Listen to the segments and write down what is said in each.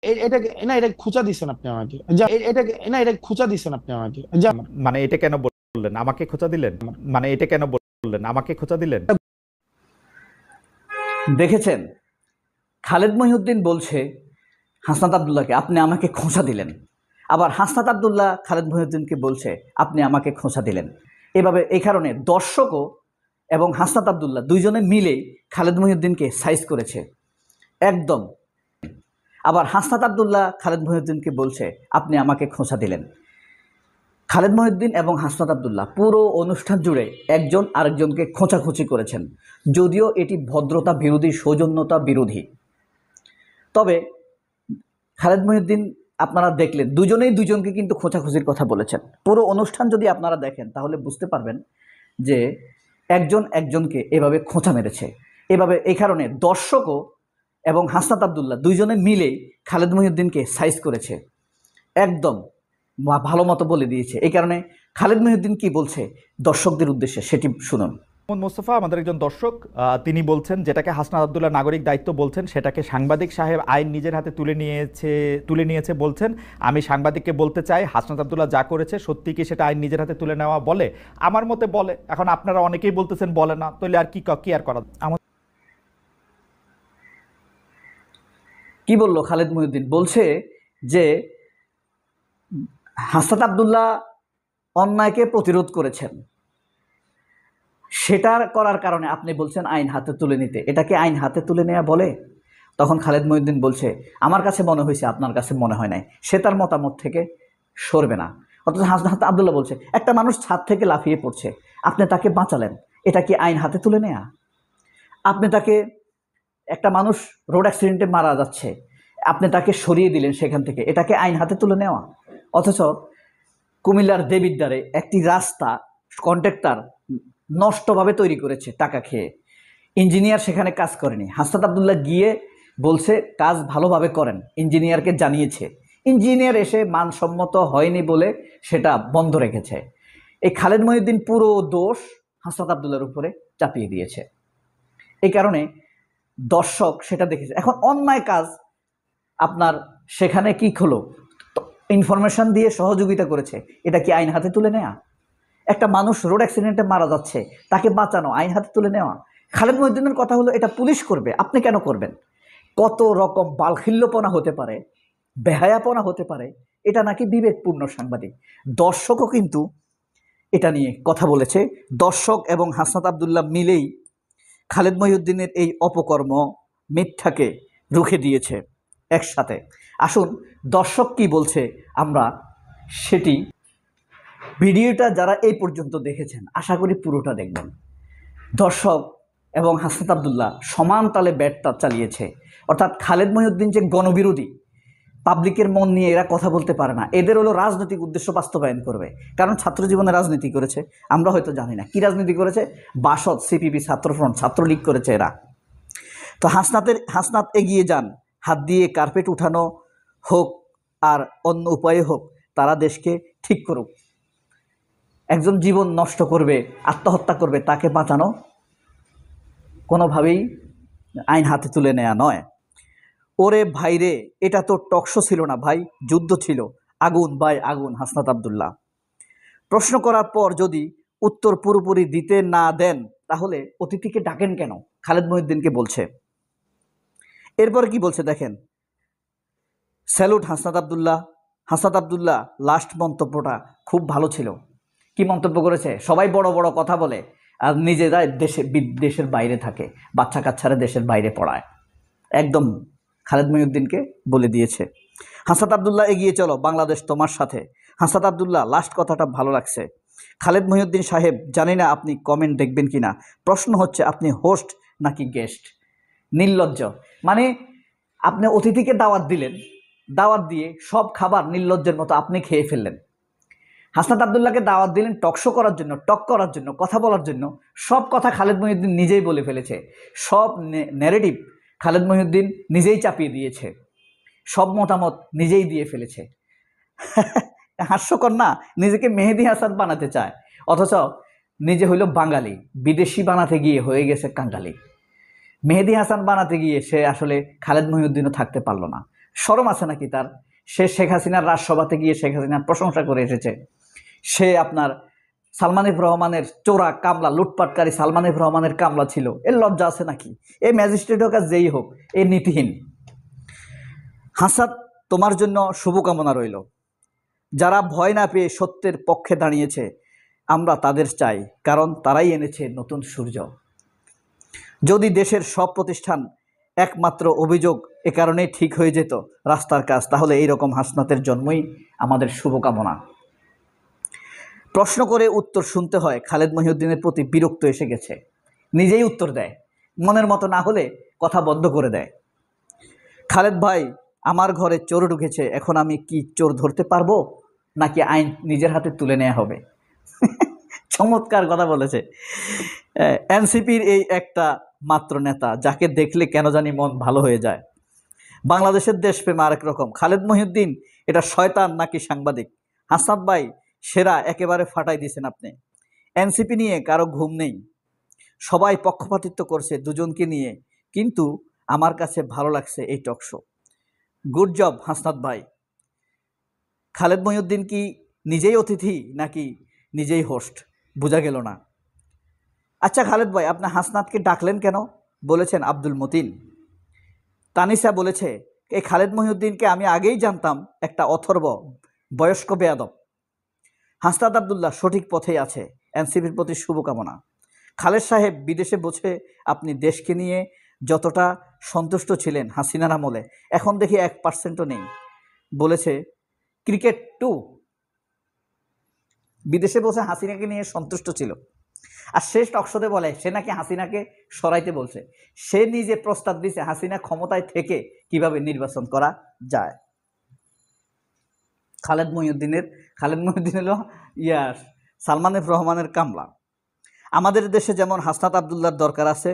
এটাকে না, এটা খুঁচা দিচ্ছেন আপনি আমাকে, এটাকে না, এটা খুঁচা দিচ্ছেন আপনি আমাকে, যা। মানে এটা কেন বললেন আমাকে খোঁচা দিলেন? মানে এটা কেন বললেন আমাকে খোঁচা দিলেন? দেখেছেন, খালেদ মহিউদ্দিন বলছে হাসনাত আবদুল্লাহকে আপনি আমাকে খোঁচা দিলেন, আবার হাসনাত আবদুল্লাহ খালেদ মহিউদ্দিনকে বলছে আপনি আমাকে খোঁচা দিলেন। এভাবে এই কারণে দর্শকও এবং হাসনাত আবদুল্লাহ দুইজনে মিলেই খালেদ মহিউদ্দিনকে সাইজ করেছে একদম। আবার হাসনাত আবদুল্লাহ খালেদ মহিউদ্দিনকে বলছে আপনি আমাকে খোঁচা দিলেন। খালেদ মহিউদ্দিন এবং হাসনাত আবদুল্লাহ পুরো অনুষ্ঠান জুড়ে একজন আরেকজনকে খোঁচাখুচি করেছেন, যদিও এটি ভদ্রতা বিরোধী, সৌজন্যতা বিরোধী। তবে খালেদ মহিউদ্দিন আপনারা দেখলেন দুজনেই দুজনকে কিন্তু খোঁচাখুচির কথা বলেছেন। পুরো অনুষ্ঠান যদি আপনারা দেখেন তাহলে বুঝতে পারবেন যে একজন একজনকে এভাবে খোঁচা মেরেছে। এভাবে এই কারণে দর্শকও এবং হাসনাত আবদুল্লাহ দুইজনে মিলেই খালেদ মহিউদ্দিনকে সাইজ করেছে একদম, ভালো মতো বলে দিয়েছে। এই কারণে খালেদ মহিউদ্দিন কি বলছে দর্শকদের উদ্দেশ্যে সেটি শুনুন। মোহাম্মদ মোস্তফা আমাদের একজন দর্শক, তিনি বলছেন যেটাকে হাসনাত আবদুল্লাহ নাগরিক দায়িত্ব বলছেন সেটাকে সাংবাদিক সাহেব আইন নিজের হাতে তুলে নিয়েছে বলছেন। আমি সাংবাদিককে বলতে চাই হাসনাত আবদুল্লাহ যা করেছে সত্যি কি সেটা আইন নিজের হাতে তুলে নেওয়া বলে? আমার মতে বলে। এখন আপনারা অনেকেই বলতেছেন বলে না, তাহলে আর কি আর করা? কি বলল খালেদ মহিউদ্দিন? বলছে যে হাসনাত আবদুল্লাহ অন্যায়কে প্রতিরোধ করেছেন, সেটা করার কারণে আপনি বলছেন আইন হাতে তুলে নিতে। এটাকে আইন হাতে তুলে নেওয়া বলে? তখন খালেদ মহিউদ্দিন বলছে আমার কাছে মনে হয়েছে, আপনার কাছে মনে হয় নাই। সে তার মতামত থেকে সরবে না। অথচ হাসনাত আবদুল্লাহ বলছে একটা মানুষ ছাদ থেকে লাফিয়ে পড়ছে, আপনি তাকে বাঁচালেন, এটা কি আইন হাতে তুলে নেয়া? আপনি তাকে, একটা মানুষ রোড অ্যাক্সিডেন্টে মারা যাচ্ছে, আপনি তাকে সরিয়ে দিলেন সেখান থেকে, এটাকে আইন হাতে তুলে নেওয়া? অথচ কুমিল্লার দেবিদ্বারে একটি রাস্তা কন্ট্রাক্টর নষ্টভাবে তৈরি করেছে টাকা খেয়ে, ইঞ্জিনিয়ার সেখানে কাজ করেনি। হাসনাত আবদুল্লাহ গিয়ে বলছে কাজ ভালোভাবে করেন, ইঞ্জিনিয়ারকে জানিয়েছে, ইঞ্জিনিয়ার এসে মানসম্মত হয়নি বলে সেটা বন্ধ রেখেছে। এই খালেদ মহিউদ্দিন পুরো দোষ হাসনাত আবদুল্লাহর উপরে চাপিয়ে দিয়েছে। এই কারণে দর্শক সেটা দেখেছে। এখন অন্যায় কাজ আপনার সেখানে কি হলো, ইনফরমেশন দিয়ে সহযোগিতা করেছে, এটা কি আইন হাতে তুলে নেওয়া? একটা মানুষ রোড অ্যাক্সিডেন্টে মারা যাচ্ছে, তাকে বাঁচানো আইন হাতে তুলে নেওয়া? খালেদ মহিউদ্দিনের কথা হলো এটা পুলিশ করবে, আপনি কেন করবেন? কত রকম বালখিল্যপনা হতে পারে, বেহায়াপনা হতে পারে, এটা নাকি বিবেকপূর্ণ সাংবাদিক। দর্শকও কিন্তু এটা নিয়ে কথা বলেছে। দর্শক এবং হাসনাত আবদুল্লাহ মিলেই খালেদ মহিউদ্দিনের এই অপকর্ম, মিথ্যাকে রুখে দিয়েছে একসাথে। আসুন দর্শক কি বলছে আমরা সেটি, ভিডিওটা যারা এই পর্যন্ত দেখেছেন আশা করি পুরোটা দেখবেন। দর্শক এবং হাসনাত আবদুল্লাহ সমান তালে ব্যাটটা চালিয়েছে। অর্থাৎ খালেদ মহিউদ্দিন যে গণবিরোধী, পাবলিকের মন নিয়ে এরা কথা বলতে পারে না, এদের হলো রাজনৈতিক উদ্দেশ্য বাস্তবায়ন করবে। কারণ ছাত্র জীবনে রাজনীতি করেছে, আমরা হয়তো জানি না কি রাজনীতি করেছে, বাসদ, সিপিবি, ছাত্রফ্রন্ট, ছাত্রলীগ করেছে এরা। তো হাসনাত এগিয়ে যান, হাত দিয়ে কার্পেট উঠানো হোক আর অন্য উপায়ে হোক, তারা দেশকে ঠিক করুক। একজন জীবন নষ্ট করবে, আত্মহত্যা করবে, তাকে বাঁচানো কোনোভাবেই আইন হাতে তুলে নেওয়া নয়। ওরে ভাইরে, এটা তো টকশো ছিল না ভাই, যুদ্ধ ছিল, আগুন ভাই আগুন। হাসনাত আবদুল্লাহ প্রশ্ন করার পর যদি উত্তর পুরোপুরি দিতে না দেন তাহলে অতিথিকে ডাকেন কেন, খালেদ মহিউদ্দিনকে বলছে। এরপরে কি বলছে দেখেন, স্যালুট হাসনাত আবদুল্লাহ। হাসনাত আবদুল্লাহ লাস্ট মন্তব্যটা খুব ভালো ছিল। কি মন্তব্য করেছে, সবাই বড় বড় কথা বলে আর নিজেরা দেশের বাইরে থাকে, বাচ্চা কাচ্চারা দেশের বাইরে পড়ায়, একদম খালেদ মহিউদ্দিনকে বলে দিয়েছে। হাসনাত আবদুল্লাহ এগিয়ে চলো, বাংলাদেশ তোমার সাথে। হাসনাত আবদুল্লাহ লাস্ট কথাটা ভালো লাগছে। খালেদ মহিউদ্দিন সাহেব জানি না আপনি কমেন্ট দেখবেন কিনা, প্রশ্ন হচ্ছে আপনি হোস্ট নাকি গেস্ট? নির্লজ্জ। মানে আপনি অতিথিকে দাওয়াত দিলেন, দাওয়াত দিয়ে সব খাবার নির্লজ্জের মতো আপনি খেয়ে ফেললেন। হাসনাত আবদুল্লাহকে দাওয়াত দিলেন টকশো করার জন্য, টক করার জন্য, কথা বলার জন্য, সব কথা খালেদ মহিউদ্দিন নিজেই বলে ফেলেছে। সব ন্যারেটিভ খালেদ মহিউদ্দিন নিজেই চাপিয়ে দিয়েছে, সব মতামত নিজেই দিয়ে ফেলেছে। হাস্যকর না? নিজেকে মেহেদী হাসান বানাতে চায়, অথচ নিজে হইল বাঙালি, বিদেশি বানাতে গিয়ে হয়ে গেছে কাঙ্গালি। মেহেদী হাসান বানাতে গিয়ে সে আসলে খালেদ মহিউদ্দিনও থাকতে পারলো না। শরম আছে নাকি তার? সে শেখ হাসিনার রাজসভাতে গিয়ে শেখ হাসিনার প্রশংসা করে এসেছে। সে আপনার সালমান এফ রহমানের চোরা কামলা, লুটপাটকারী সালমান এফ রহমানের কামলা ছিল। এর লজ্জা আছে নাকি? এই ম্যাজিস্ট্রেট হোক আর যেই হোক, এই নীতিহীন। হাসান, তোমার জন্য শুভকামনা রইল। যারা ভয় না পেয়ে সত্যের পক্ষে দাঁড়িয়েছে, আমরা তাদের চাই, কারণ তারাই এনেছে নতুন সূর্য। যদি দেশের সব প্রতিষ্ঠান একমাত্র অভিযোগ এ কারণেই ঠিক হয়ে যেত রাস্তার কাজ, তাহলে এইরকম হাসনাতের জন্মই আমাদের শুভকামনা। প্রশ্ন করে উত্তর শুনতে হয়, খালেদ মহিউদ্দিনের প্রতি বিরক্ত এসে গেছে। নিজেই উত্তর দেয়, মনের মতো না হলে কথা বন্ধ করে দেয়। খালেদ ভাই, আমার ঘরে চোর ঢুকেছে, এখন আমি কি চোর ধরতে পারবো, নাকি আইন নিজের হাতে তুলে নেওয়া হবে? চমৎকার কথা বলেছে। এনসিপির এই একটা মাত্র নেতা, যাকে দেখলে কেন জানি মন ভালো হয়ে যায়। বাংলাদেশের দেশপ্রেম আরেক রকম। খালেদ মহিউদ্দিন এটা শয়তান নাকি সাংবাদিক? হাসনাত ভাই সেরা, একেবারে ফাটাই দিয়েছেন আপনি। এনসিপি নিয়ে কারো ঘুম নেই, সবাই পক্ষপাতিত্ব করছে দুজনকে নিয়ে, কিন্তু আমার কাছে ভালো লাগছে এই টকশো। গুড জব হাসনাত ভাই। খালেদ মহিউদ্দিন কি নিজেই অতিথি নাকি নিজেই হোস্ট, বোঝা গেল না। আচ্ছা খালেদ ভাই, আপনি হাসনাতকে ডাকলেন কেন? বলেছেন আব্দুল মতিন। তানিসা বলেছে, এই খালেদ মহিউদ্দিনকে আমি আগেই জানতাম, একটা অথর্ব বয়স্ক বেয়াদব। হাসনাত আব্দুল্লাহ সঠিক পথেই আছে, এনসিপির প্রতি শুভকামনা। খালেদ সাহেব, বিদেশে বসে আপনি দেশকে নিয়ে যতটা সন্তুষ্ট ছিলেন হাসিনার আমলে, এখন দেখি 1%ও নেই। বলেছে ক্রিকেট 2, বিদেশে বসে হাসিনাকে নিয়ে সন্তুষ্ট ছিল, আর শেষ টকশোতে বলে সে নাকি হাসিনাকে সরাইতে বলছে। সে নিজে প্রস্তাব দিছে হাসিনা ক্ষমতায় থেকে কিভাবে নির্বাচন করা যায়। খালেদ মহিউদ্দিন হলো সালমান এফ রহমানের কামলা। আমাদের দেশে যেমন হাসনাত আব্দুল্লাহর দরকার আছে,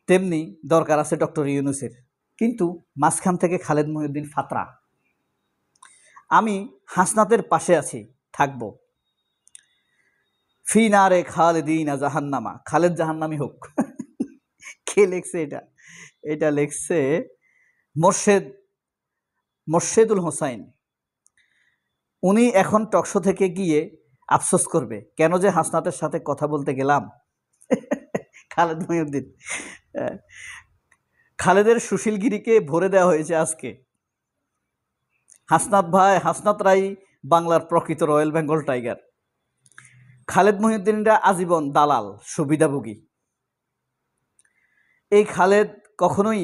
তেমনি দরকার আছে ডক্টর ইউনূসের, কিন্তু মাঝখান থেকে খালেদ মহিউদ্দিন ফাতরা। আমি হাসনাতের পাশে আছি, থাকবো। ফি নারে খালেদিনা জাহান্নামা, খালেদ জাহান্নামি হোক। কে লেখছে এটা? এটা লেখছে মোর্শেদুল হোসাইন। উনি এখন টকশো থেকে গিয়ে আফসোস করবে, কেন যে হাসনাতের সাথে কথা বলতে গেলাম। খালেদ মহিউদ্দিন, খালেদের সুশীলগিরিকে ভরে দেওয়া হয়েছে আজকে। হাসনাত ভাই, হাসনাত রাই বাংলার প্রকৃত রয়্যাল বেঙ্গল টাইগার। খালেদ মহিউদ্দিনরা আজীবন দালাল, সুবিধাভোগী। এই খালেদ কখনোই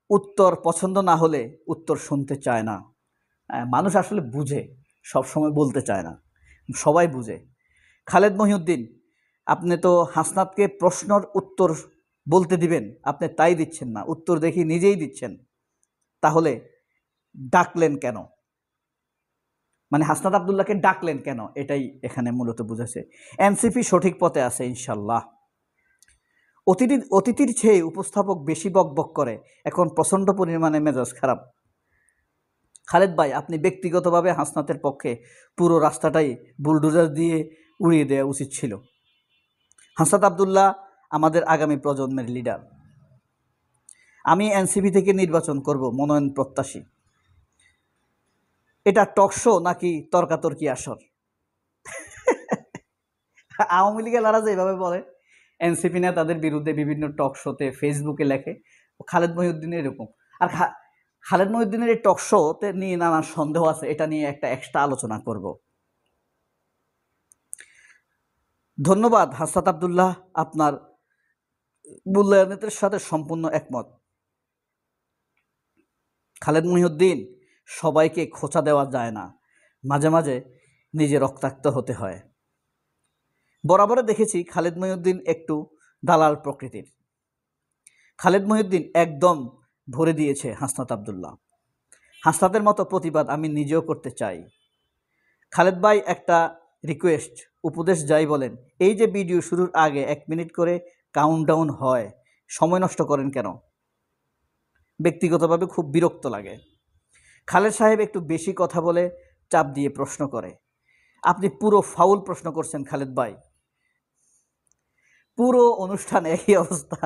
উত্তর পছন্দ না হলে উত্তর শুনতে চায় না। মানুষ আসলে বুঝে, সবসময় বলতে চায় না, সবাই বুঝে। খালেদ মহিউদ্দিন, আপনি তো হাসনাতকে প্রশ্নের উত্তর বলতে দিবেন, আপনি তাই দিচ্ছেন না, উত্তর দেখি নিজেই দিচ্ছেন। তাহলে ডাকলেন কেন? মানে হাসনাত আব্দুল্লাহকে ডাকলেন কেন, এটাই এখানে মূলত বুঝেছে। এনসিপি সঠিক পথে আছে ইনশাল্লাহ। অতিথির চেয়ে উপস্থাপক বেশি বকবক করে, এখন প্রচণ্ড পরিমাণে মেজাজ খারাপ। খালেদ ভাই, আপনি ব্যক্তিগতভাবে হাসনাতের পক্ষে, পুরো রাস্তাটাই বুলডোজার দিয়ে উড়িয়ে দেওয়া উচিত ছিল। হাসনাত আব্দুল্লাহ আমাদের আগামী প্রজন্মের লিডার। আমি এনসিপি থেকে নির্বাচন করব, মনোনয়ন প্রত্যাশী। এটা টকশো নাকি তর্কাতর্কি আসর? আওয়ামী লীগের লারা যেভাবে বলে, এনসিপি না তাদের বিরুদ্ধে বিভিন্ন টকশোতে, ফেসবুকে লেখে। খালেদ মহিউদ্দিনের এরকম। আর খালেদ মহিউদ্দিনের এই টকশোতে নিয়ে নানা সন্দেহ আছে, এটা নিয়ে একটা এক্সট্রা আলোচনা করব। ধন্যবাদ হাসনাত আব্দুল্লাহ, আপনার মূল্যায়নের সাথে সম্পূর্ণ একমত। খালেদ মহিউদ্দিন, সবাইকে খোঁচা দেওয়া যায় না, মাঝে মাঝে নিজে রক্তাক্ত হতে হয়। বরাবরে দেখেছি খালেদ মহিউদ্দিন একটু দালাল প্রকৃতির। খালেদ মহিউদ্দিন একদম ভরে দিয়েছে হাসনাত আব্দুল্লাহ। হাসনাতের মতো প্রতিবাদ আমি নিজেও করতে চাই। খালেদ ভাই, একটা রিকোয়েস্ট, উপদেশ যাই বলেন, এই যে ভিডিও শুরুর আগে 1 মিনিট করে কাউন্টডাউন হয়, সময় নষ্ট করেন কেন? ব্যক্তিগতভাবে খুব বিরক্ত লাগে। খালেদ সাহেব একটু বেশি কথা বলে, চাপ দিয়ে প্রশ্ন করে। আপনি পুরো ফাউল প্রশ্ন করছেন খালেদ ভাই। পুরো অনুষ্ঠানে একই অবস্থা।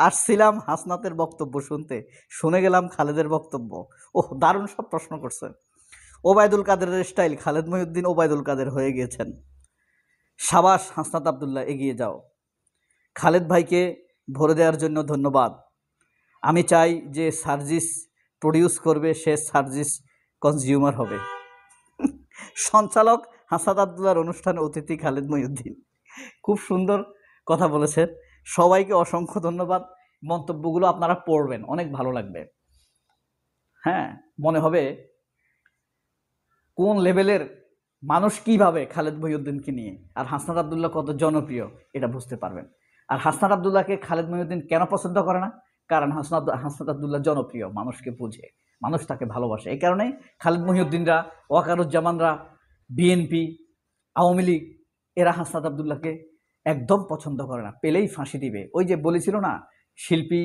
আসছিলাম হাসনাতের বক্তব্য শুনতে, শুনে গেলাম খালেদের বক্তব্য। ওহ, দারুণ সব প্রশ্ন করছে। ওবায়দুল কাদেরের স্টাইল, খালেদ মহিউদ্দিন ওবায়দুল কাদের হয়ে গিয়েছেন। সাবাস হাসনাত আব্দুল্লাহ, এগিয়ে যাও। খালেদ ভাইকে ভরে দেওয়ার জন্য ধন্যবাদ। আমি চাই যে সার্জিস প্রডিউস করবে সে সার্জিস কনজিউমার হবে। সঞ্চালক হাসনাত আব্দুল্লাহর অনুষ্ঠানে অতিথি খালেদ মহিউদ্দিন। খুব সুন্দর কথা বলেছেন। সবাইকে অসংখ্য ধন্যবাদ। মন্তব্যগুলো আপনারা পড়বেন, অনেক ভালো লাগবে। হ্যাঁ, মনে হবে কোন লেভেলের মানুষ কিভাবে খালেদ মহিউদ্দিনকে নিয়ে, আর হাসনাত আব্দুল্লাহ কত জনপ্রিয় এটা বুঝতে পারবেন। আর হাসনাত আব্দুল্লাহকে খালেদ মহিউদ্দিন কেন পছন্দ করে না? কারণ হাসনাত আব্দুল্লাহ জনপ্রিয়, মানুষকে বুঝে, মানুষ তাকে ভালোবাসে। এই কারণেই খালেদ মহিউদ্দিনরা, ওয়াকারুজ্জামানরা, বিএনপি, আওয়ামী লীগ এরা হাসনাত আব্দুল্লাহকে একদম পছন্দ করে না, পেলেই ফাঁসি দিবে। ওই যে বলেছিল না শিল্পী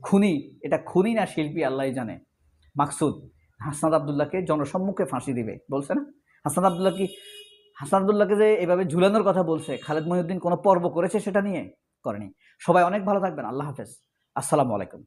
খুনি, এটা খুনি না শিল্পী আল্লাহই জানে। মাকসুদ হাসনাত আব্দুল্লাহকে জনসম্মুখে ফাঁসি দিবে বলছে না। হাসনাত আব্দুল্লাহকে যে এভাবে ঝুলানোর কথা বলছে, খালেদ মহিউদ্দিন কোনো পর্ব করেছে সেটা নিয়ে? করেনি। সবাই অনেক ভালো থাকবেন। আল্লাহ হাফেজ। আসসালামু আলাইকুম।